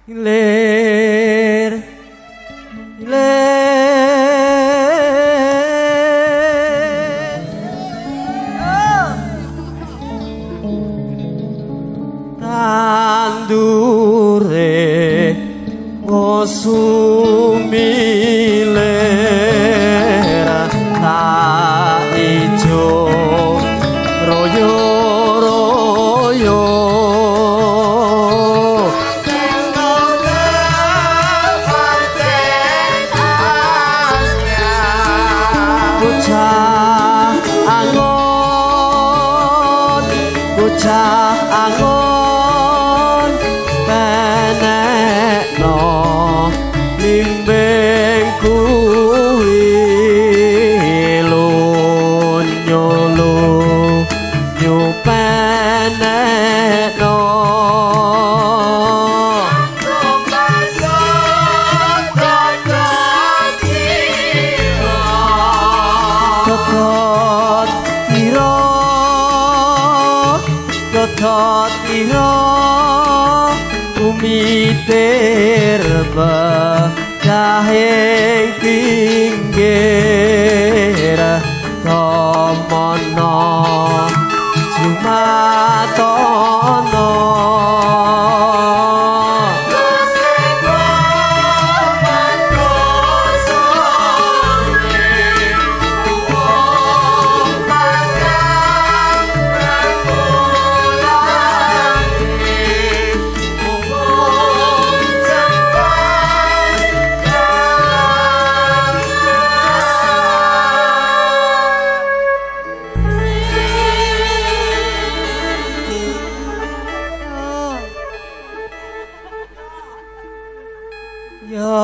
Ilir tandure ngosumilera tak ijo royo-royo bocah angon penekno limbing kuwi nyolo nyupenekno Tot iro umiter jaheng pinggir tomono jumatono ya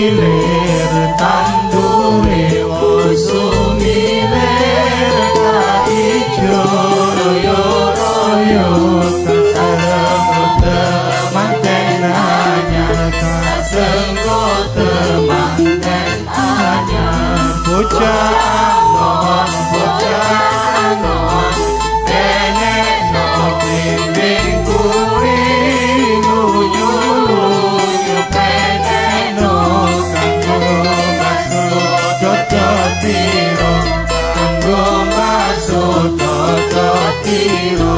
Ler tandure osumiler tak ijo royo-royo kasareng temanten anyar kasengko temanten anyar bocah anon tenek no bimbing kuwi nyuyu penek no tiro kanggo masuk toto tiro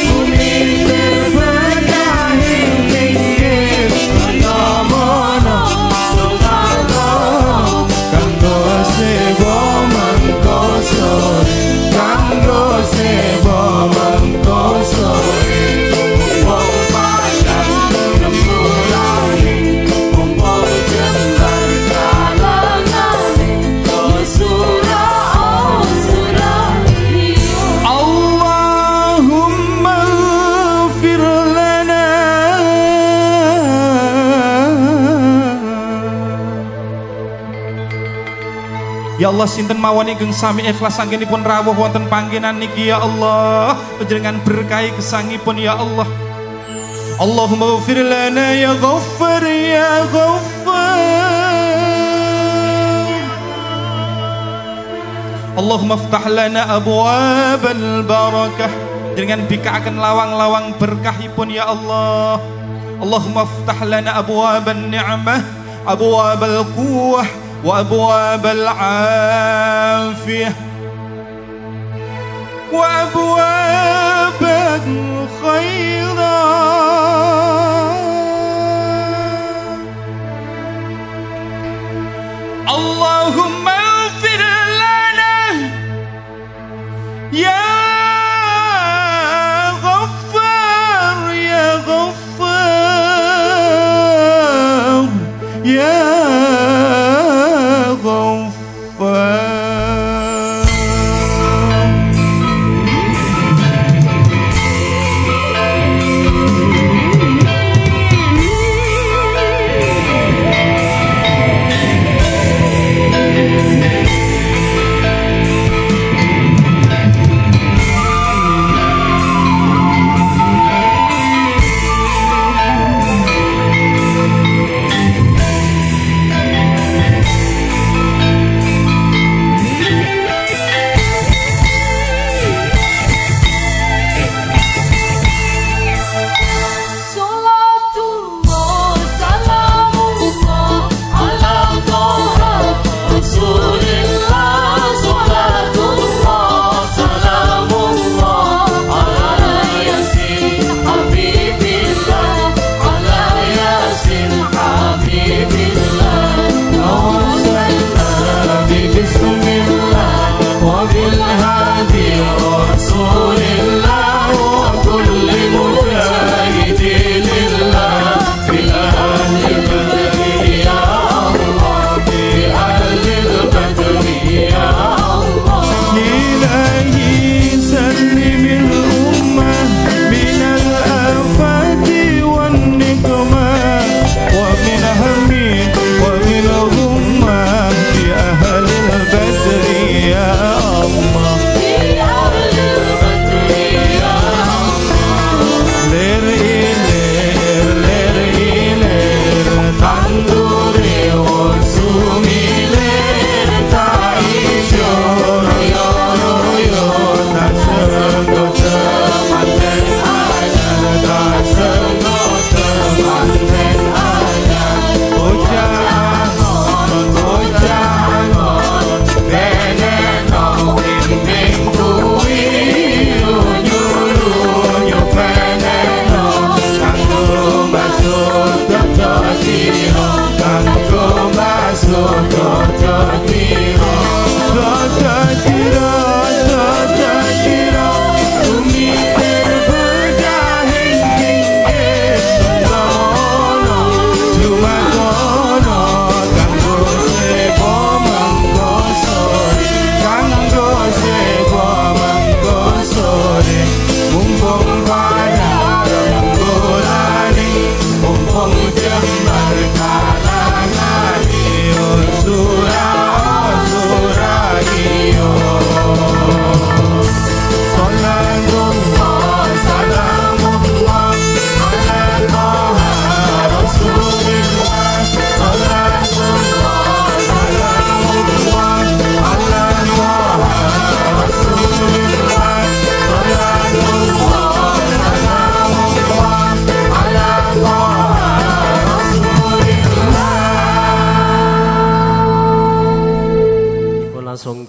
umiter berkahing pinggir tomono kanggo sebo mengko sore kanggo sebo mengko sore wong padang rembulan Ya Allah sinten mawon ingkang sami ikhlas anggenipun rawuh wonten panggenan niki ya Allah panjenengan berkahi gesangipun ya Allah. Allahumma ighfir lana ya Ghaffar ya Ghaffar. Allahumma iftah lana abwabal barakah. Dengan bikaaken lawang-lawang berkahipun ya Allah. Allahumma iftah lana abwaban ni'mah, abwabal quwwah وأبواب العافية وأبواب الخيرات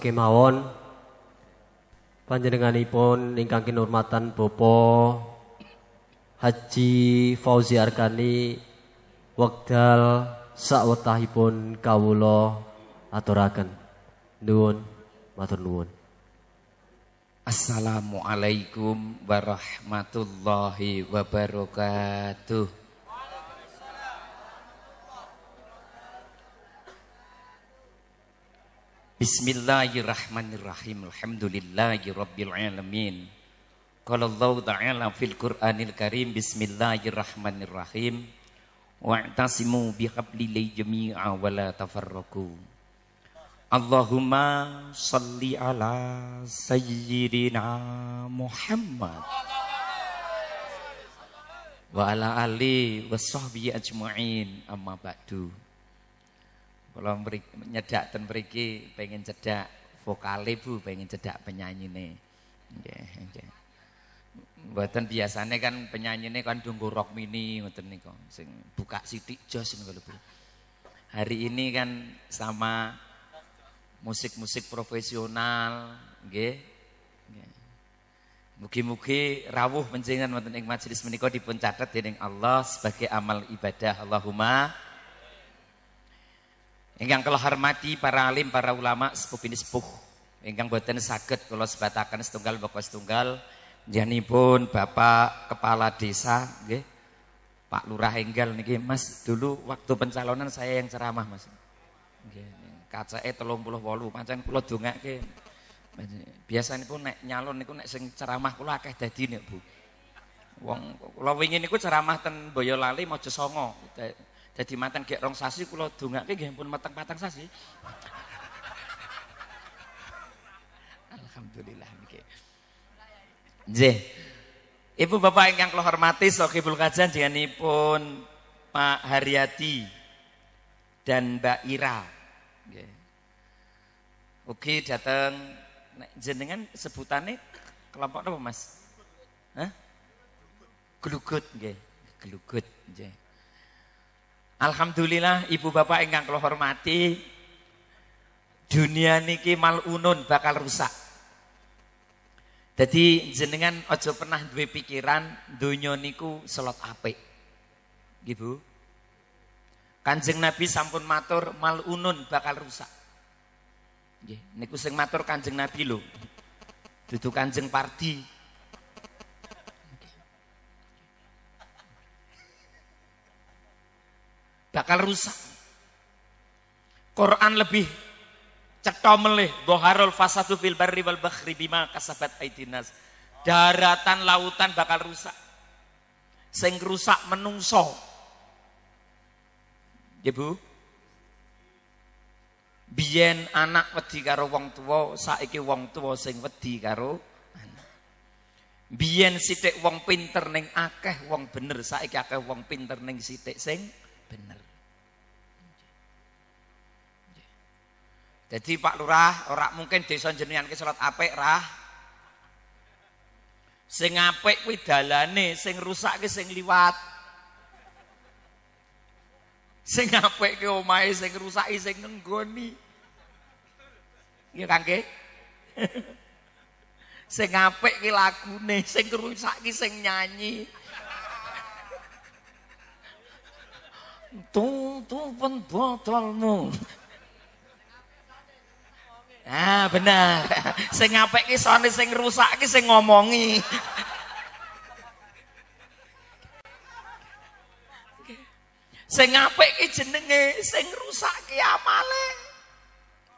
kemawon panjenenganipun ingkang kinurmatan Bapak Haji Fauzi Arkani wekdal sawetahipun kawula aturaken. Nuwun, matur nuwun. Assalamualaikum warahmatullahi wabarakatuh. Bismillahirrahmanirrahim. Alhamdulillahirabbil alamin. Qala Allah ta'ala fil Qur'anil Karim. Bismillahirrahmanirrahim. Wa'tasimu bihablillahi jami'a wa la tafarraqu. Allahumma salli ala sayyidina Muhammad wa ala ali wa sahbihi ajma'in, amma ba'du. Kalau nyedak ten mriki pengen cedak vokale Bu, pengen cedak penyanyine. Nggih. Mboten biasane kan penyanyine kan dunggo rock mini ngoten nika. Sing buka sithik jos niku lho Bu. Hari ini kan sama musik-musik profesional, nggih. Mugi-mugi rawuh panjenengan wonten ing majelis menika dipun catet dening Allah sebagai amal ibadah. Allahumma. Ingkang kula hormati para alim, para ulama, sepuh bini sepuh ingkang boten saged kula sebataken setunggal bapak setunggal njenenganipun Bapak Kepala Desa nggih, Pak Lurah Enggal niki. Mas, dulu waktu pencalonan saya yang ceramah Mas. Nggih. Kacake 38 pancen kula dongake. Biasanipun nek nyalon niku nek sing ceramah kula akeh dadi nek Bu. Wong kula wingi niku ceramah ten Boyolali Mojosongo. Dadi manten gek 2 sasi kula dongake nggih pun meteng 4 sasi. Alhamdulillah niki. Nggih. Ibu bapak ingkang kula hormati, Sohibul Kajian jenenganipun Pak Haryati dan Mbak Ira. Nggih. Ugi dateng jenengan sebutane kelompok napa Mas? Hah? Glugut nggih, glugut nggih. Alhamdulillah ibu bapak ingkang kula hormati, dunia niki malunun bakal rusak. Jadi jenengan aja pernah duwe pikiran donya niku selot apik. Nggih Bu. Kanjeng Nabi sampun matur malunun bakal rusak. Nggih, niku sing matur Kanjeng Nabi lho. Dudu Kanjeng Pardi. Bakal rusak. Quran lebih cetha melih, dhaharul fasadu fil barri wal bahri bima kasabat aidinas. Daratan lautan bakal rusak. Sing rusak menungso. Ya Bu. Biyen anak wedi karo wong tuwa, saiki wong tuwa sing wedi karo anak. Biyen sithik wong pinter ning akeh wong bener, saiki akeh wong pinter ning sithik sing bener. Jadi Pak Lurah, ora mungkin desa jenengan ki salat apik rah. Sing apik kuwi dalane, sing rusak ki sing liwat. Sing apik ki omahe, sing rusaki sing nenggoni. Nggih Kang nggih. Sing apik ki lagune, sing rusak ki sing nyanyi. Tutupen botolmu. Ah benar. Sing apik ki sone, sing rusak ki sing ngomongi. Sing apik ki jenenge, sing rusak ki amale.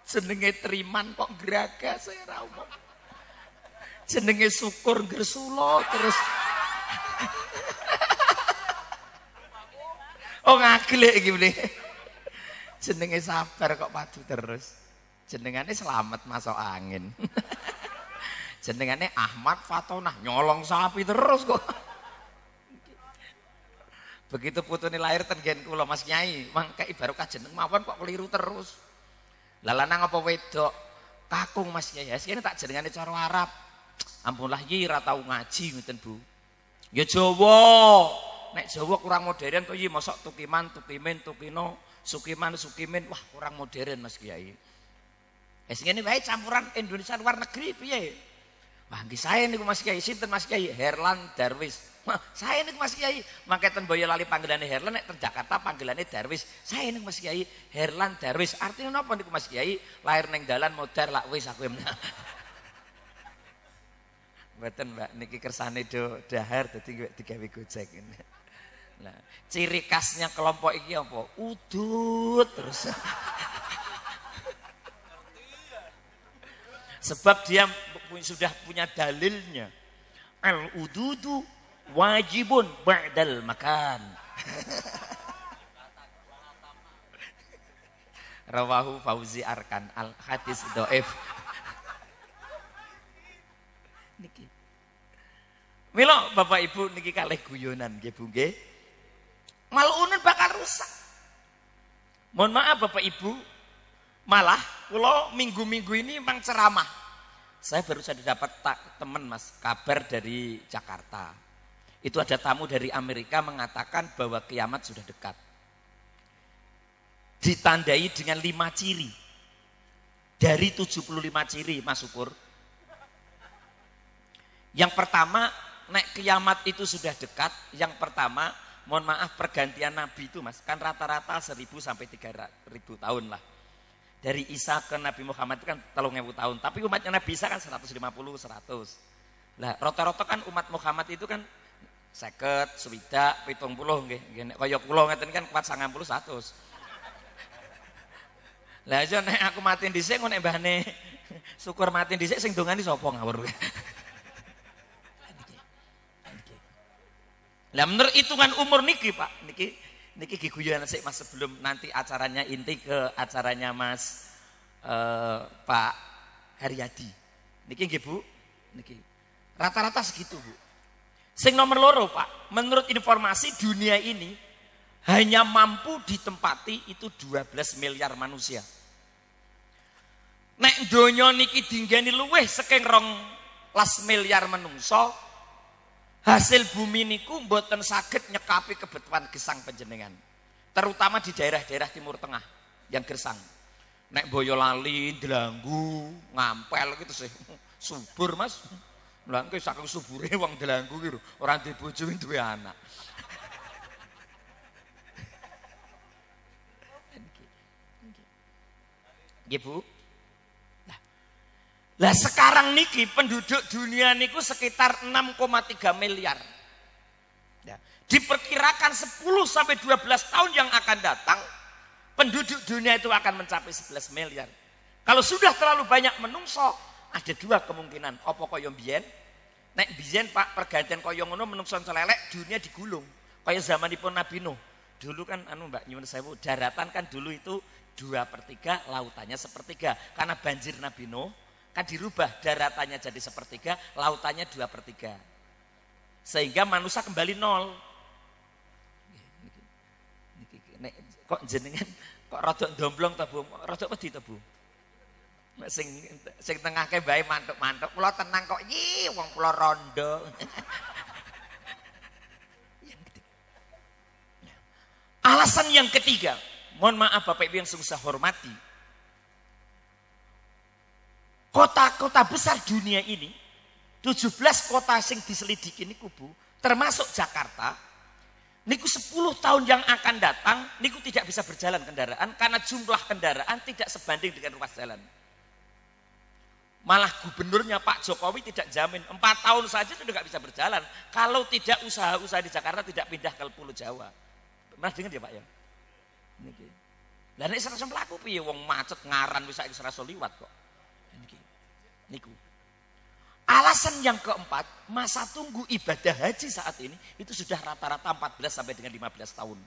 Jenenge Triman kok gragas ora umum. Jenenge Syukur Gresula terus. Oh ngaglek iki mrene. Jenenge Sabar kok padu terus. Jenengane Selamat masuk angin. Jenengane Ahmad Fatonah nyolong sapi terus kok. Begitu putune lahir ten gen kula Mas Nyai, mangke barokah jeneng mawon kok keliru terus. Lah lanang apa wedok? Kakung Mas Nyai. Asline tak jenengane cara Arab. Ampunlah yi ra tau ngaji ngoten Bu. Ya Jawa. Nek Jawa kurang modern kok yi mosok tukiman, tukimin, tukino, sukiman, sukimin. Wah, kurang modern Mas Kiai. Ngene wae campuran Indonesia luar negeri piye? Wah, nggih saya niku Mas Kiai, sinten Mas Kiai? Herlan Darwis. Wah, saya niku Mas Kiai, mangke ten Boyolali panggelane Herlan, nek ten Jakarta panggelane Darwis. Saya niku Mas Kiai, Herlan Darwis. Artinya napa niku Mas Kiai? Lahir ning dalan modar lak wis aku emna. Mboten Mbak, niki kersane do dahar dadi digawe Gojek. Nah, ciri khasnya kelompok iki apa? Udut terus. Sebab dia sudah punya dalilnya. Al-ududu wajibun ba'dal makan. Rawahu Fauzi Arkan al-hadis dhaif. Niki. Mila Bapak Ibu niki kalih guyonan nggih Bu nggih. Malunan bakal rusak. Mohon maaf Bapak Ibu, malah kula minggu-minggu ini memang ceramah. Saya baru saja dapat teman Mas kabar dari Jakarta. Itu ada tamu dari Amerika mengatakan bahwa kiamat sudah dekat. Ditandai dengan 5 ciri. Dari 75 ciri Mas Syukur. Yang pertama, nek kiamat itu sudah dekat. Yang pertama, mohon maaf pergantian Nabi itu Mas. Kan rata-rata 1000 sampai 3000 tahun lah. Dari Isa ke Nabi Muhammad itu kan 3000 tahun. Tapi umatnya Nabi Isa kan 150, 100. Nah, rata-rata kan umat Muhammad itu kan 50, 60, 70 nggih. Kaya kula ngeten kan kuat 90, 100. Lah aja nek aku mati dhisik ngono nek mbahne syukur mati dhisik sing dongani sapa ngawur. Lah menurut hitungan umur niki Pak, niki guyonan sik Mas sebelum nanti acaranya inti ke acaranya Mas Pak Haryadi. Niki nggih Bu, niki rata-rata segitu Bu. Sing nomor loro Pak, menurut informasi dunia ini hanya mampu ditempati itu 12 miliar manusia. Nek donya niki dinggeni luweh saking 12 miliar manungsa, hasil bumi niku mboten saged nyekapi kebutuhan gesang panjenengan. Terutama di daerah-daerah Timur Tengah yang gersang. Nek Boyolali, Delanggu, Ngampel gitu sih. Subur Mas. Lah engko saking subure wong Delanggu ki ora duwe bojo duwe anak. Nggih Bu. Lah sekarang niki penduduk dunia niku sekitar 6,3 miliar. Ya. Diperkirakan 10 sampai 12 tahun yang akan datang penduduk dunia itu akan mencapai 11 miliar. Kalau sudah terlalu banyak menungso, ada 2 kemungkinan. Apa kaya mbiyen? Nek biyen Pak pergantian kaya ngono menungso celelek dunia digulung. Kaya zamanipun Nabi Nuh. Dulu kan Mbak nyuwun sewu, daratan kan dulu itu 2/3, lautannya 1/3. Karena banjir Nabi Nuh kan dirubah daratannya jadi 1/3, lautannya 2/3. Sehingga manusia kembali 0. Kok jenengan kok rodok domblong ta Bu? Rodok wedi ta Bu? Sing tengahke bae mantuk-mantuk, kula tenang kok. Wong kula rondo. Alasan yang ketiga, mohon maaf Bapak Ibu yang sungguh saya hormati. Kota-kota besar dunia ini, 17 kota sing diselidiki niku Bu, termasuk Jakarta, niku 10 tahun yang akan datang, niku tidak bisa berjalan kendaraan karena jumlah kendaraan tidak sebanding dengan ruas jalan. Malah gubernurnya Pak Jokowi tidak jamin 4 tahun saja sudah nggak bisa berjalan kalau tidak usaha-usaha di Jakarta tidak pindah ke Pulau Jawa. Pernah dengar ya Pak ya? Niki. Lah nek serasa mlaku piye wong macet ngaran wis saiki serasa liwat kok. Niki. Niku. Alasan yang keempat, masa tunggu ibadah haji saat ini itu sudah rata-rata 14 sampai dengan 15 tahun.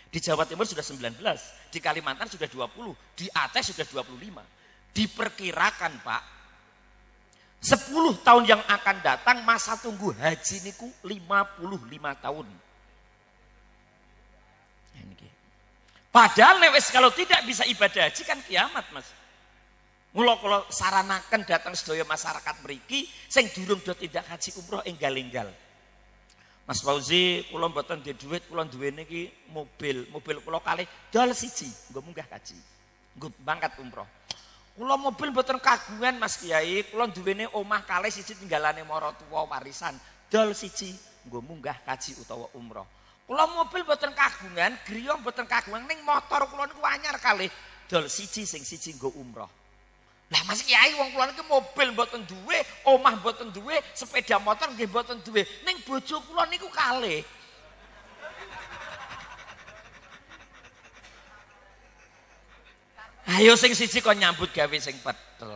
Di Jawa Timur sudah 19, di Kalimantan sudah 20, di Aceh sudah 25. Diperkirakan Pak, 10 tahun yang akan datang masa tunggu haji niku 55 tahun. Padahal lewes kalau tidak bisa ibadah haji kan kiamat Mas. Mula kula saranaken datang sedaya masyarakat mriki sing durung do tindak haji umroh enggal-enggal. Mas Fauzi, kula mboten duwe dhuwit, kula duwene iki mobil kula kalih dol siji, nggo munggah haji. Nggo berangkat umroh. Kula mobil mboten kagungan Mas Kiai, kula duwene omah kalih siji tinggalane maratuwa warisan. Dol siji nggo munggah kaji utawa umroh. Kula mobil mboten kagungan, griya mboten kagungan ning motor kula niku anyar kalih. Dol siji sing siji nggo umroh. Lah Mas Kiai wong kula niki mobil mboten duwe, omah mboten duwe, sepeda motor nggih mboten duwe. Ning bojo kula niku kalih. Ayo sing siji kon nyambut gawe sing petel.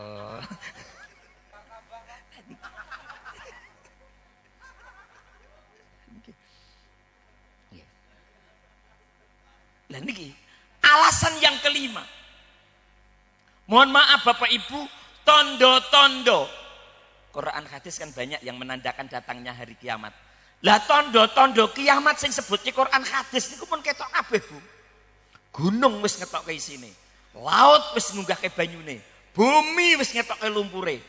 Lah niki alasan yang kelima. Mohon maaf Bapak Ibu, tondo-tondo. Quran hadis kan banyak yang menandakan datangnya hari kiamat. Lah tondo-tondo kiamat sing sebut di Quran hadis niku pun ketok kabeh, Bu. Gunung wis ngetokke isine. Laut wis nunggahke banyune, bumi wis ngetokke lumpure.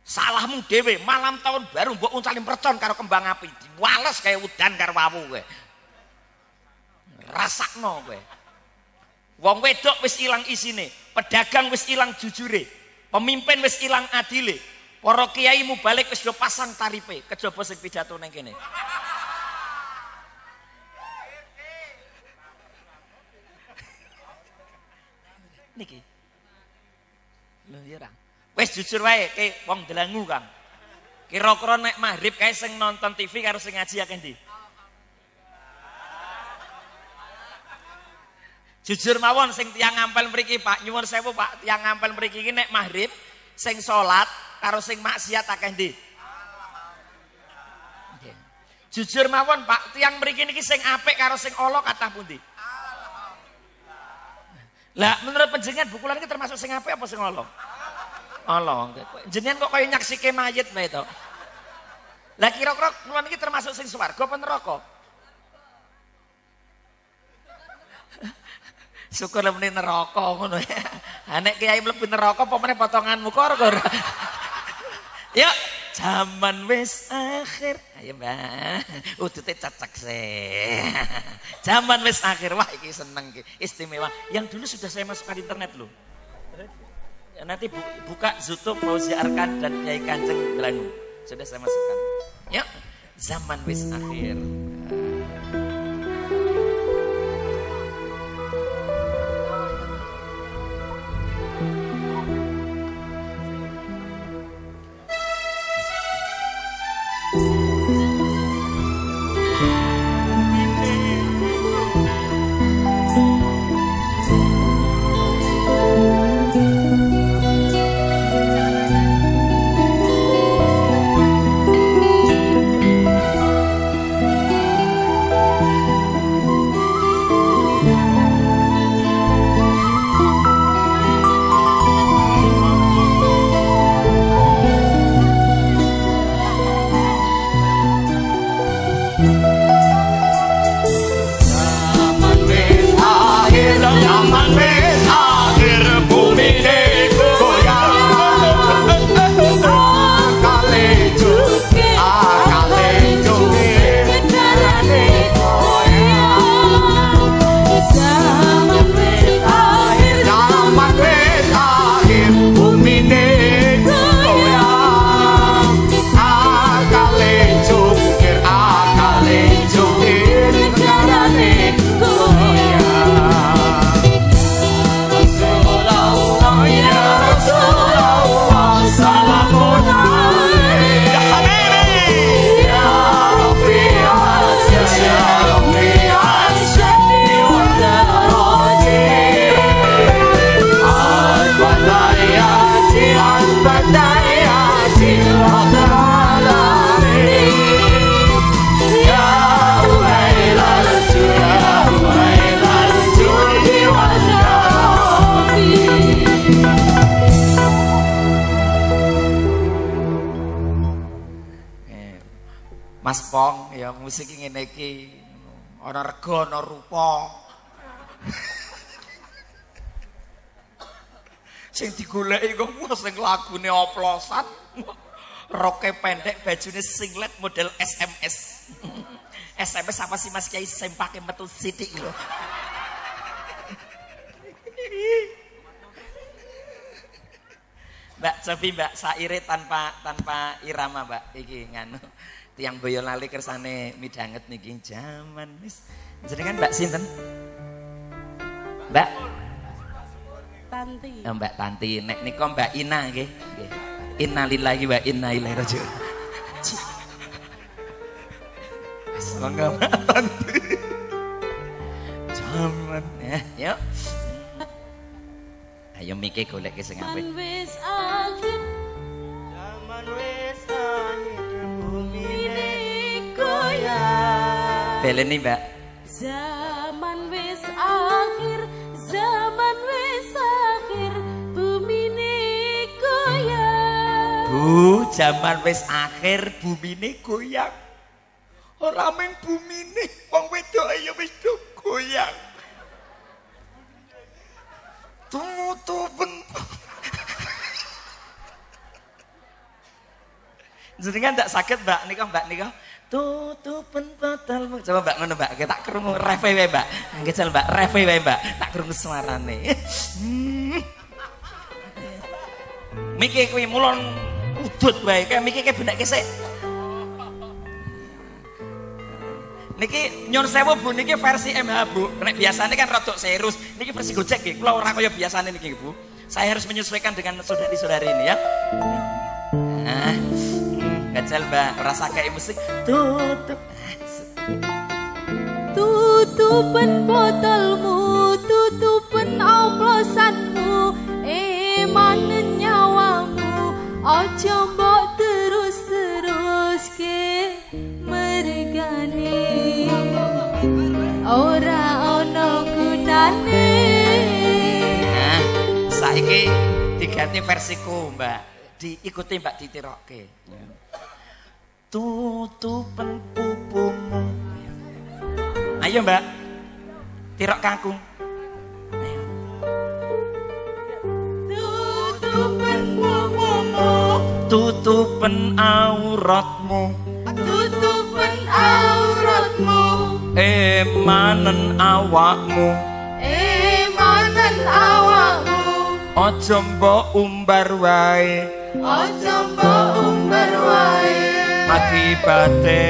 Salahmu dhewe malam tahun baru mbok uncali mercon karo kembang api, diwales kaya udan karo wawu kowe. Rasakno kowe. Wong wedok wis ilang isine, pedagang wis ilang jujure, pemimpin wis ilang adile. Para kiai mubalik wis do pasang tarife, kejaba sing pidato ning kene. Niki. Lho ya Kang. Wis jujur wae ke wong delangu Kang. Kira-kira nek maghrib kae sing nonton TV karo sing ngaji akeh ndi? Jujur mawon sing tiyang ngampel mriki Pak, nyuwun sewu Pak, tiyang ngampel mriki iki nek maghrib sing salat karo sing maksiat akeh ndi? Nggih. Jujur mawon Pak, tiyang mriki niki sing apik karo sing ala kathah pundi? Lah menurut panjenengan bukulan iki termasuk sing apik apa sing ala? Ala. Jenengan kok kaya nyaksike mayit wae to. Lah kira-kira kula niki termasuk sing swarga apa neraka? Syukur lemene neraka ngono ya. Ha nek kiai mlebu neraka apa meneh potonganmu kor. Yuk, zaman wis akhir. Ayo Mbak, udute cocok sih. Zaman wis akhir, wah iki seneng iki, istimewa. Yang dulu sudah saya masukkan di internet loh. Ya, nanti buka YouTube Fauzi Arkan dan Kiai Kanjeng Delangu. Sudah saya masukkan. Yuk, zaman wis akhir. Mas Pong, ya musik ngene iki ana rega ana rupa. Sing digoleki kok sing lagune oplosan. Roke pendek, bajune singlet model SMS. SMS apa sih Mas Kiai sempake metu sithik lho. cobi Mbak saire tanpa irama Mbak. Iki nganu tiang Boyolali kersane midanget niki jaman wis. Jenengan Mbak sinten? Mbak Tanti. Oh, Mbak Tanti, nek nika Mbak Ina nggih. Nggih. Innalillahi wa inna ilaihi raji'un. Semoga Mbak Tanti. Jaman ya, yuk. Ayo Miki golek ke sing apik. Wis akhir. Zaman wis akhir bumi Ini goyang. Beleni Mbak. Zaman wis akhir, zaman wis akhir, bumi ini goyang. Bu, zaman wis akhir bumine goyang. Ora mung bumine, wong wedok ya wis goyang. Tutupen. Jenengan ndak saged Mbak nika tutupen botolmu. Coba Mbak ngono Mbak, tak krungu refe wae Mbak. Nggih jal Mbak, refe wae Mbak. Tak krungu suarane. Miki kuwi mulon udut wae. Kayak miki benekke sik. Niki nyun sewu Bu, niki versi MH Bu. Nek biasanya kan rodok serus. Niki versi Gojek nggih. Kula ora kaya biasane niki Bu. Saya harus menyesuaikan dengan saudari-saudari ini ya. Nah, gajal Mbak, rasa kayak musik. Tutupen botolmu, tutupen oplosanmu, emanen nyawamu, ojo mbok terus ke mergane. Ora ono gunane. Nah, saiki diganti versiku Mbak. Diikuti Mbak ditirokke. Tutupen pupumu. Ayo Mbak. Tirok kakung. Ayo. Tutupen pupumu, Tutupen auratmu. tutupen auratmu, Emanen awakmu. emanen awakmu, Ojo mbok umbar wae. ojo mbok umbar wae. Akibate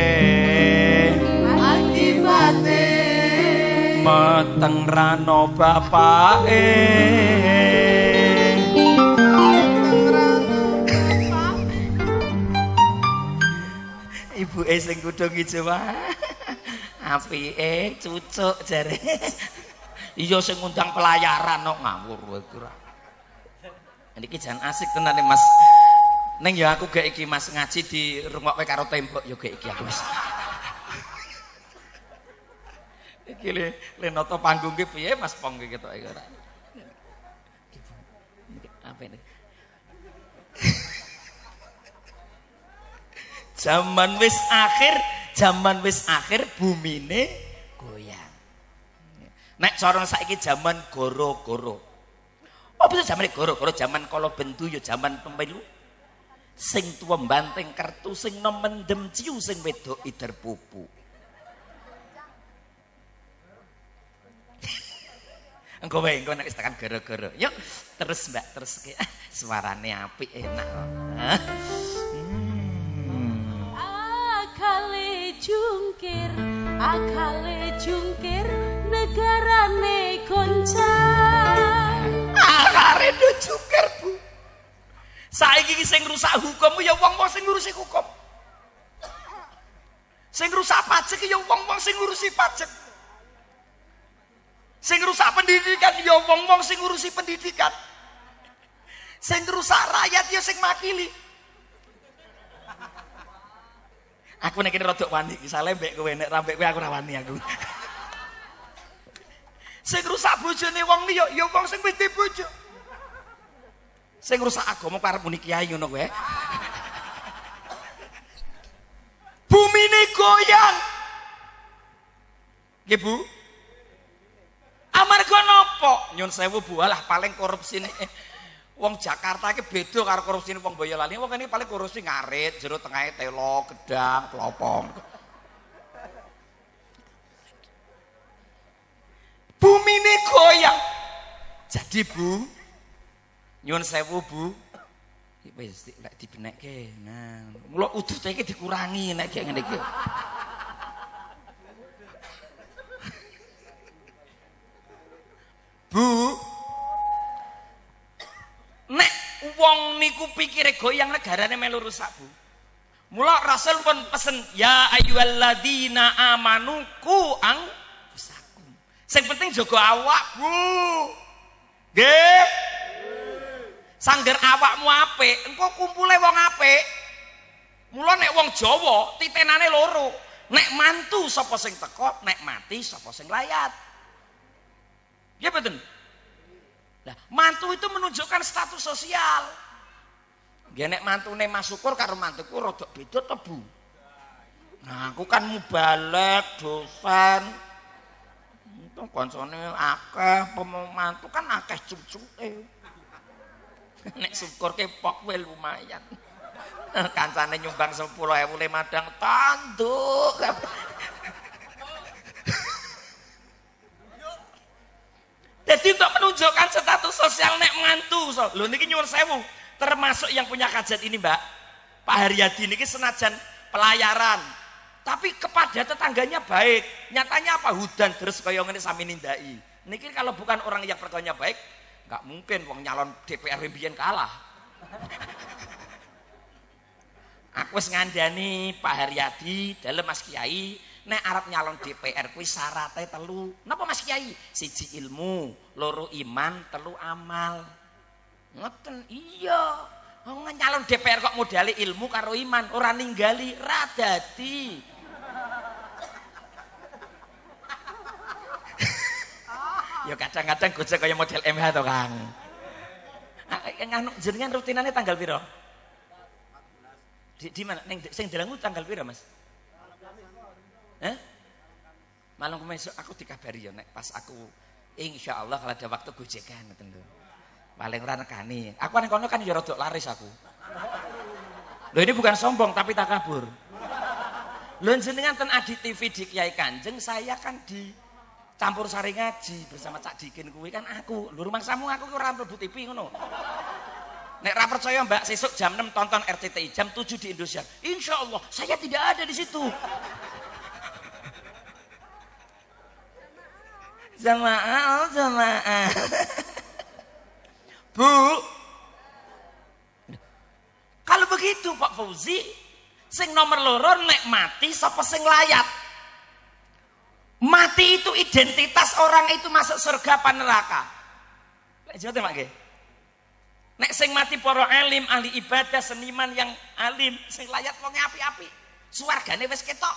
meteng rano bapake. Ibu sing kudung ijo wae. Apike cucuk jare. Iya sing ngundang pelayaran kok ngawur kowe kira. Niki jan asik tenan Mas. Neng ya aku gak iki Mas ngaji di rungokke karo tembok ya gak iki aku Mas. Iki le nata panggung ki piye Mas Pong ki ketoke ora. Apa ini? Zaman wis akhir bumine goyang. Nek cara saiki zaman goro-goro. Apa itu zaman goro-goro, zaman kala bendu ya zaman pemilu. Sing tuwa mbanteng kertu, sing nom mendem ciu, sing wedok ider pupu. Engko wae engko nek wis tekan goro-goro. Yuk, terus Mbak, terus ki suarane apik enak kok. Akale jungkir negarane goncang. Akare jungkir Bu. Saiki iki sing rusak hukum ya wong-wong sing ngurusi hukum. Sing rusak pajak ya wong-wong sing ngurusi pajak. Sing rusak pendidikan ya wong-wong sing ngurusi pendidikan. Sing rusak rakyat ya sing makili. Aku nek rada wani iki sale mbek kowe nek rambek kowe aku ora wani aku. Sing rusak bojone wong liya ya wong sing wis dibojo. Sing rusak agama karep muni kiai ngono kowe. Bumine goyang. Nggih Bu. Amarga napa? Nyun sewu Bu, alah paling korupsine wong Jakarta iki beda karo korupsine wong Boyolali. Wong kene paling korupsi ngarit, jero tengahe telo, gedang, klopong. Bumine goyang. Jadi Bu, nyun sewu Bu, Wis lek dibenekke. Nah, mula udute iki dikurangi nek kaya ngene iki. Bu. Nek wong niku pikire goyang negarane melu rusak, Bu. Mula Rasul pun pesen ya ayyuhalladzina amanu qu anfusakum. Sing penting jaga awak, Bu. Nggih. Sangger awakmu apik, engko kumpule wong apik. Mula nek wong Jawa titenane loro. Nek mantu sapa sing teko, nek mati sapa sing layat. Ya betul. Nah, mantu itu menunjukkan status sosial. Nggih nek mantune Mas Syukur karo mantuku rada beda to, Bu. Nah, aku kan mubalek, dosen. Itu kancane akeh, pemantu kan akeh cucuke. Nek Syukur ke pok wel lumayan. Kancane nyumbang 10.000 le madang tanduk. Jadi untuk menunjukkan status sosial nek mantu. Lho niki nyuwun sewu, termasuk yang punya hajat ini, Mbak. Pak Haryadi niki senajan pelayaran, tapi kepada tetangganya baik. Nyatanya apa? Hudan terus kaya ngene sami nindaki. Niki kalau bukan orang yang pergaulannya baik, nggak mungkin wong nyalon DPR mbiyen kalah. Aku wis ngandani Pak Haryadi dalem Mas Kiai nek arep nyalon DPR kuwi syaratnya 3. Napa Mas Kiai? 1 ilmu, 2 iman, 3 amal. Ngoten iya. Wong nyalon DPR kok modali ilmu karo iman, ora ninggali ra dadi. Ya kadang-kadang gojek kaya model MH to, Kang. Nganu jenengan rutinane tanggal piro? Di mana? Ning sing Delangu tanggal piro, Mas? Malam kemarin aku dikabari ya nek pas aku insyaallah kalau ada waktu gojekan ngoten lho. Paling ora nekani. Aku nang kono kan ya rada laris aku. Loh ini bukan sombong tapi takabur. Lho jenengan ten Adi TV di Kiai Kanjeng, saya kan di Campur Sari ngaji bersama Cak Dikin kuwi kan aku. Lho rumangsamu aku ora mlebu TV ngono. Nek ra percaya Mbak, sesuk jam 6 tonton RCTI, jam 7 di Indonesia. Insyaallah saya tidak ada di situ. Jamaah. Bu. Kalau begitu Pak Fauzi, sing nomor 2 nek mati sapa sing layat? Mati itu identitas orang itu masuk surga apa neraka? Lek jawab Mak nggih. Nek sing mati para alim, ahli ibadah, seniman yang alim, sing layat wong api-api, swargane wis ketok.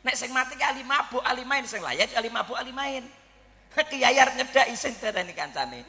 Nek sing mati ki ahli mabuk, ahli main, sing layat ahli mabuk, ahli main. Kiai arep nyedaki sing darani kancane.